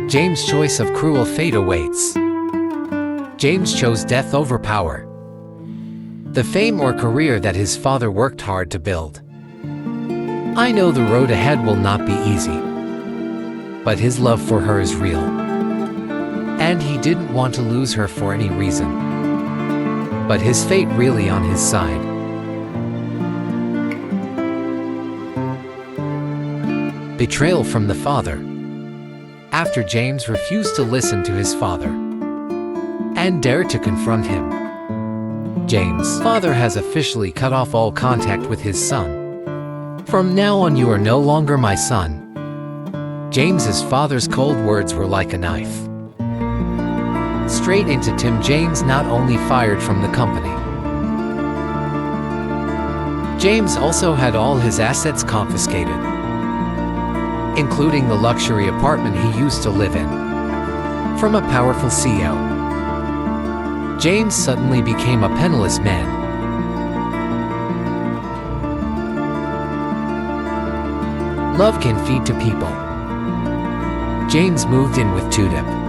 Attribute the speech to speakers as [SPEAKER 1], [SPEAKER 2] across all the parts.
[SPEAKER 1] James' choice of cruel fate awaits. James chose death over power, the fame or career that his father worked hard to build. I know the road ahead will not be easy, but his love for her is real, and he didn't want to lose her for any reason. But his fate really on his side. Betrayal from the father. After James refused to listen to his father and dared to confront him, James' father has officially cut off all contact with his son. From now on, you are no longer my son. James's father's cold words were like a knife straight into Tim. James not only fired from the company, James also had all his assets confiscated, including the luxury apartment he used to live in. From a powerful CEO, James suddenly became a penniless man. Love can feed to people. James moved in with Tu Diep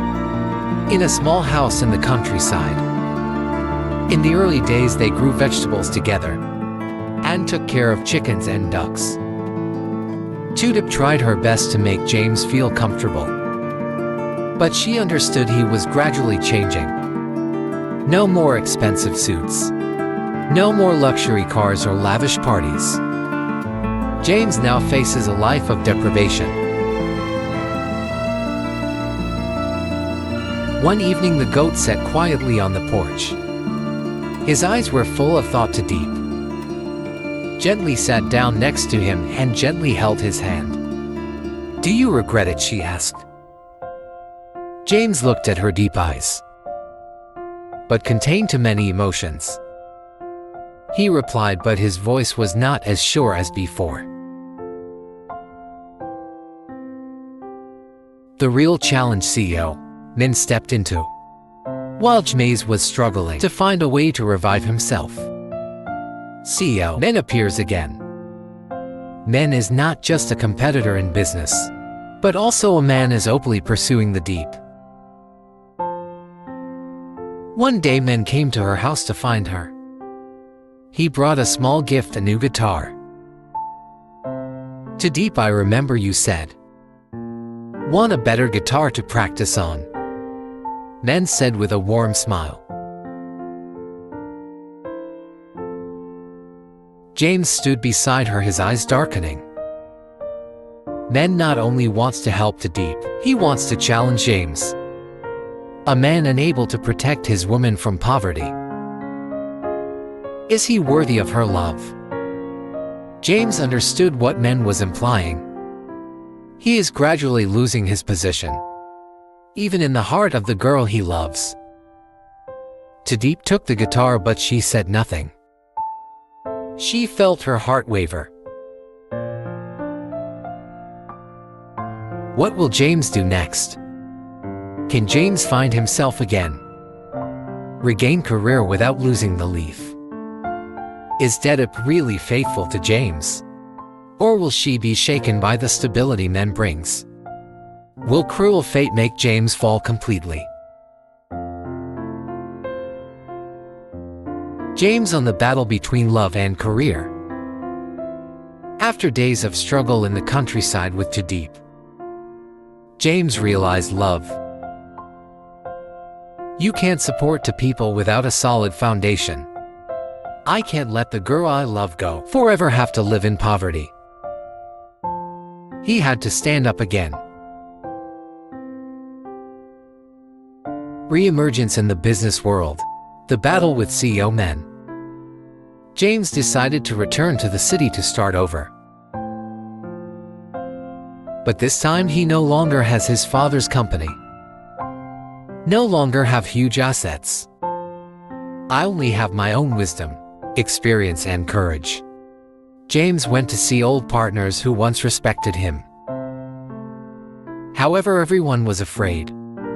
[SPEAKER 1] in a small house in the countryside. In the early days, they grew vegetables together and took care of chickens and ducks. Tu Diep tried her best to make James feel comfortable, but she understood he was gradually changing. No more expensive suits, no more luxury cars or lavish parties. James now faces a life of deprivation. One evening, the goat sat quietly on the porch. His eyes were full of thought. Tu Diep gently sat down next to him and gently held his hand. "Do you regret it?" she asked. James looked at her deep eyes, but contained too many emotions. He replied, but his voice was not as sure as before. The real challenge CEO Min stepped into, while Jame was struggling to find a way to revive himself. CEO Min appears again. Min is not just a competitor in business, but also a man is openly pursuing the deep. One day, Min came to her house to find her. He brought a small gift, a new guitar. "Tu Diep, I remember you said, want a better guitar to practice on," Min said with a warm smile. James stood beside her, his eyes darkening. Min not only wants to help Tu Diep, he wants to challenge James, a man unable to protect his woman from poverty. Is he worthy of her love? James understood what Min was implying. He is gradually losing his position, even in the heart of the girl he loves. Tu Diep took the guitar, but she said nothing. She felt her heart waver. What will James do next? Can James find himself again? Regain career without losing the leaf? Is Tu Diep really faithful to James? Or will she be shaken by the stability Min brings? Will cruel fate make James fall completely? James on the battle between love and career. After days of struggle in the countryside with Tu Diep, James realized love. You can't support two people without a solid foundation. I can't let the girl I love go, forever have to live in poverty. He had to stand up again. Re-emergence in the business world. The battle with CEO Min. James decided to return to the city to start over. But this time he no longer has his father's company. No longer have huge assets. I only have my own wisdom, experience and courage. James went to see old partners who once respected him. However, everyone was afraid,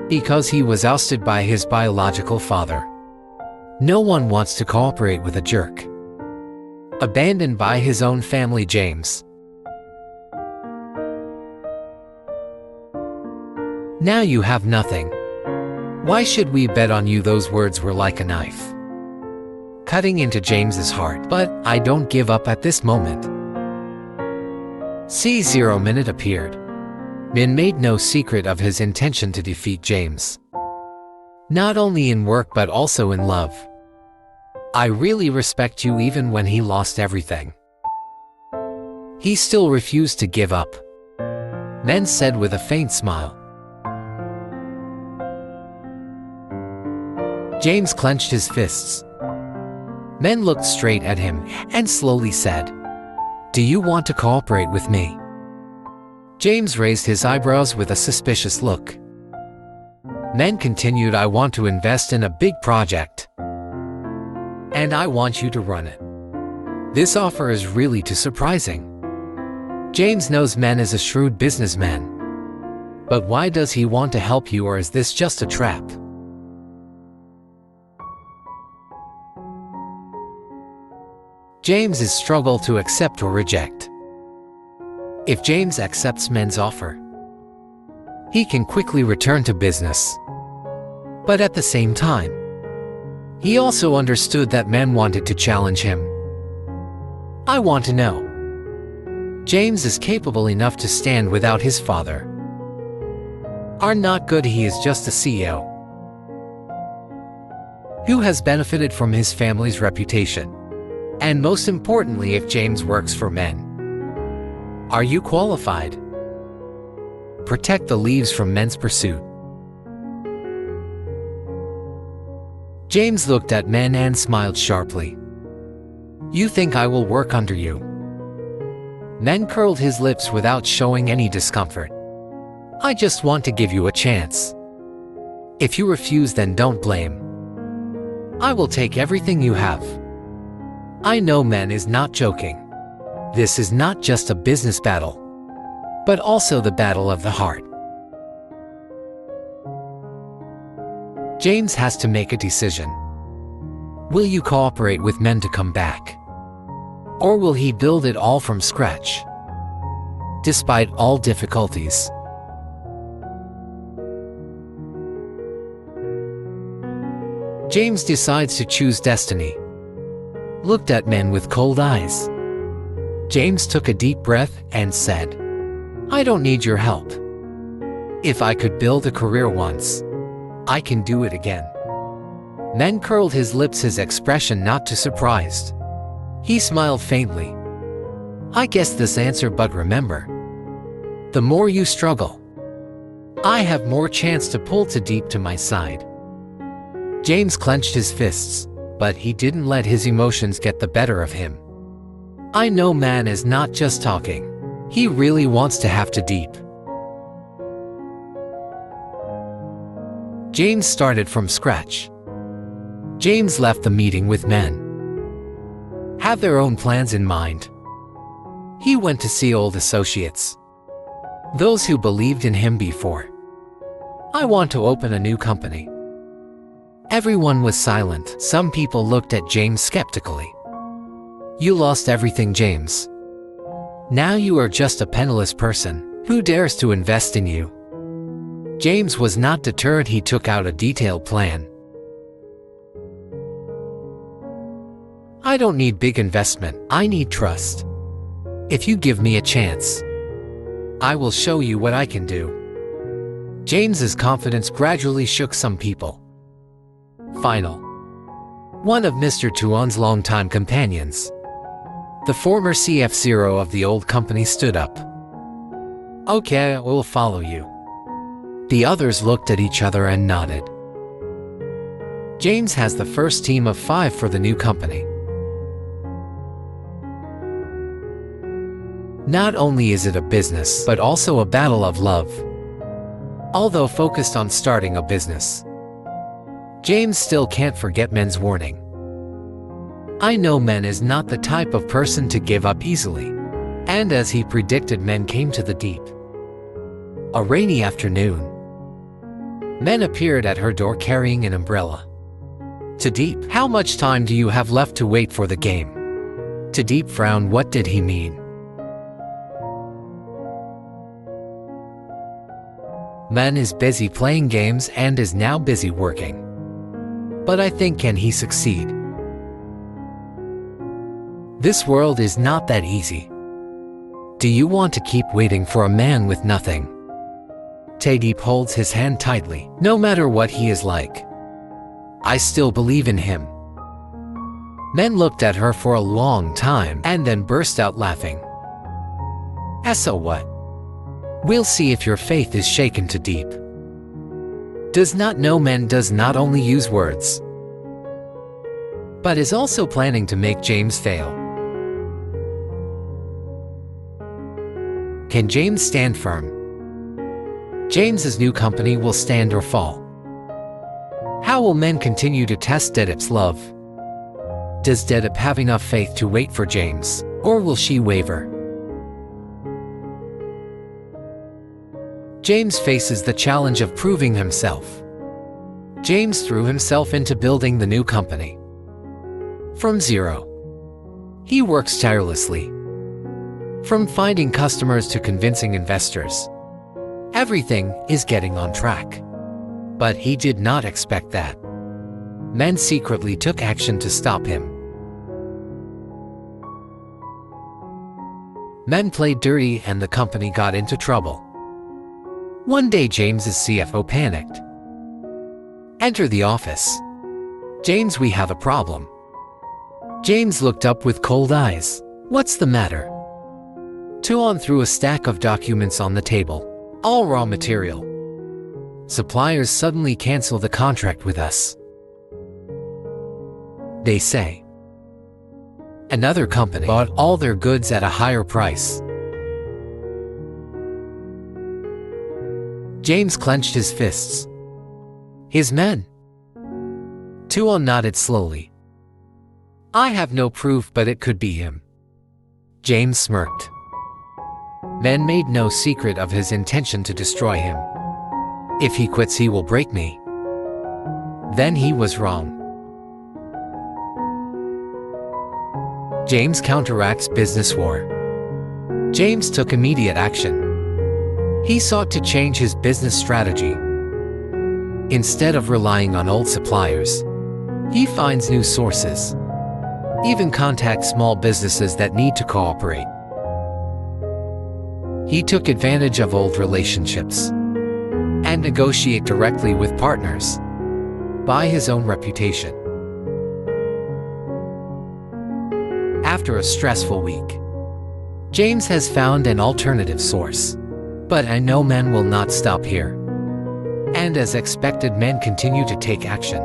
[SPEAKER 1] because he was ousted by his biological father. No one wants to cooperate with a jerk. Abandoned by his own family, James Now you have nothing. Why should we bet on you?" Those words were like a knife, cutting into James's heart. "But I don't give up at this moment." C0 appeared. Min made no secret of his intention to defeat James, not only in work but also in love. "I really respect you even when he lost everything. He still refused to give up," Min said with a faint smile. James clenched his fists. Min looked straight at him and slowly said, "Do you want to cooperate with me?" James raised his eyebrows with a suspicious look. Min continued, "I want to invest in a big project, and I want you to run it." This offer is really too surprising. James knows Min is a shrewd businessman. But why does he want to help you, or is this just a trap? James is struggle to accept or reject. If James accepts Min's offer, he can quickly return to business. But at the same time, he also understood that Min wanted to challenge him. "I want to know. James is capable enough to stand without his father. Are not good, he is just a CEO who has benefited from his family's reputation. And most importantly, if James works for Min, are you qualified? Protect the leaves from Min's pursuit." James looked at Min and smiled sharply. "You think I will work under you?" Min curled his lips without showing any discomfort. "I just want to give you a chance. If you refuse, then don't blame. I will take everything you have." I know Min is not joking. This is not just a business battle, but also the battle of the heart. James has to make a decision. Will you cooperate with Min to come back? Or will he build it all from scratch, despite all difficulties? James decides to choose destiny. Looked at Min with cold eyes. James took a deep breath and said, "I don't need your help. If I could build a career once, I can do it again." Min curled his lips, his expression not too surprised. He smiled faintly. "I guess this answer, but remember, the more you struggle, I have more chance to pull Tu Diep to my side." James clenched his fists, but he didn't let his emotions get the better of him. I know Min is not just talking. He really wants to have Tu Diep. James started from scratch. James left the meeting with Min, have their own plans in mind. He went to see old associates, those who believed in him before. "I want to open a new company." Everyone was silent. Some people looked at James skeptically. "You lost everything, James. Now you are just a penniless person. Who dares to invest in you?" James was not deterred. He took out a detailed plan. "I don't need big investment. I need trust. If you give me a chance, I will show you what I can do." James's confidence gradually shook some people. Final. One of Mr. Tuan's longtime companions, the former CF0 of the old company, stood up. "Okay, I will follow you." The others looked at each other and nodded. James has the first team of 5 for the new company. Not only is it a business, but also a battle of love. Although focused on starting a business, James still can't forget Min's warning. I know Min is not the type of person to give up easily. And as he predicted, Min came to the deep. A rainy afternoon, Min appeared at her door carrying an umbrella. Tu Diep, how much time do you have left to wait for the game? Tu Diep frowned. What did he mean? Man is busy playing games and is now busy working. But I think can he succeed? This world is not that easy. Do you want to keep waiting for a man with nothing? Tu Diep holds his hand tightly. No matter what he is like, I still believe in him. Men looked at her for a long time and then burst out laughing. So what? We'll see if your faith is shaken. Tu Diep does not know men does not only use words, but is also planning to make James fail. Can James stand firm? James's new company will stand or fall. How will men continue to test Tu Diep's love? Does Tu Diep have enough faith to wait for James, or will she waver? James faces the challenge of proving himself. James threw himself into building the new company from zero. He works tirelessly. From finding customers to convincing investors, everything is getting on track. But he did not expect that. Men secretly took action to stop him. Men played dirty and the company got into trouble. One day James's CFO panicked. Enter the office. James, we have a problem. James looked up with cold eyes. What's the matter? Tuan threw a stack of documents on the table. All raw material. Suppliers suddenly cancel the contract with us. They say another company bought all their goods at a higher price. James clenched his fists. His men. Tuan nodded slowly. I have no proof, but it could be him. James smirked. Men made no secret of his intention to destroy him. If he quits, he will break me. Then he was wrong. James counteracts business war. James took immediate action. He sought to change his business strategy. Instead of relying on old suppliers, he finds new sources. Even contacts small businesses that need to cooperate. He took advantage of old relationships and negotiate directly with partners. By his own reputation. After a stressful week, James has found an alternative source. But I know men will not stop here. And as expected, men continue to take action.